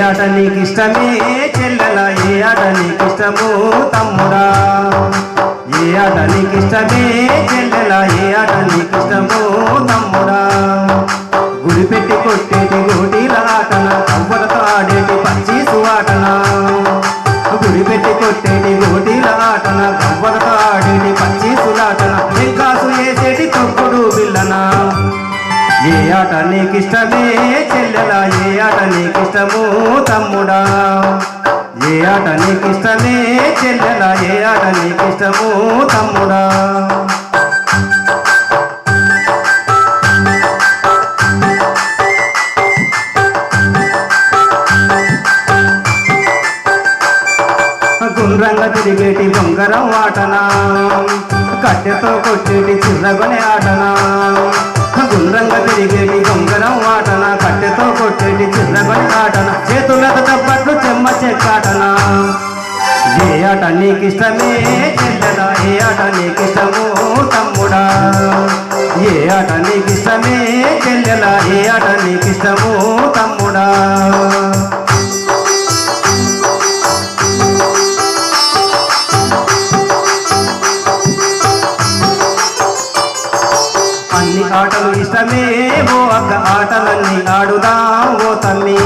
ఆట నీకిష్టమే చెల్లెల ఏ ఆట నీకిష్టము తమ్ముడా ఏ ఆట నీకిష్టమే చెల్లెల ఏ ఆట నీకిష్టము తమ్ముడా గుడి పెట్టి కొట్టేటి గోటీల ఆటన కవ్వలతో ఆడేటి పచ్చీసు ఆటన గుడి పెట్టి కొట్టేటి గోటీల ఆటన కవ్వలతో ఆడేటి పచ్చీసులాటన వెంకాసు వేసేటి తొక్కుడు బిల్లనా ఏ ఆట నీకిష్టమే చెల్లెల ఏ ఆట నీకిష్టము తమ్ముడా ఏ ఆట నీకిష్టమే చెల్లెల ఏ ఆట నీకిష్టము తమ్ముడా గుండ్రంగా తిరిగేటి బొంగరం ఆటనా కట్టెతో కొట్టేటి చిర్రగొనే ఆటనా గుండ్రంగా తిరిగేటి బొంగరం ఆటన కట్టెతో కొట్టేటి చిర్రగొనే ఆటన చేతులతో తప్పట్లు చెమ్మ చెక్కాటనా ఏ ఆట నీకిష్టమే చెల్లెల ఏ ఆట నీకిష్టము తమ్ముడా ఏ ఆట నీకిష్టమే చెల్లెల ఏ ఆట నీకిష్టము తమ్ముడా అన్ని ఆటలు ఇష్టమే ఓ అక్క ఆటలన్నీ ఆడుదాం ఓ తమ్మి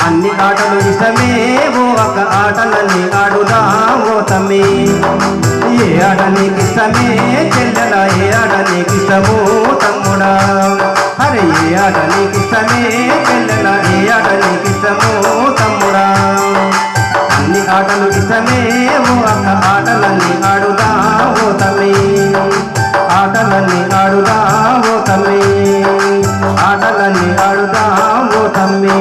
అన్ని ఆటలు ఇష్టమే ఓ అక్క ఆటలన్నీ ఆడుదాం ఓ తమ్మి ఏ ఆట నీకిష్టమే చెల్లెల ఏ ఆట నీకిష్టము తమ్ముడా అరే ఏ ఆట నీకిష్టమే చెల్లెల ఏ ఆట నీకిష్టము తమ్ముడా అన్ని ఆటలు ఇష్టమే ఓ అక్క ఆటలన్నీ ఆడుదాం ఓ తమ్మి ఆటలన్నీ ఆడుదాం ఓ తమ్మి ఆటలన్నీ ఆడుదాం ఓ తమ్మి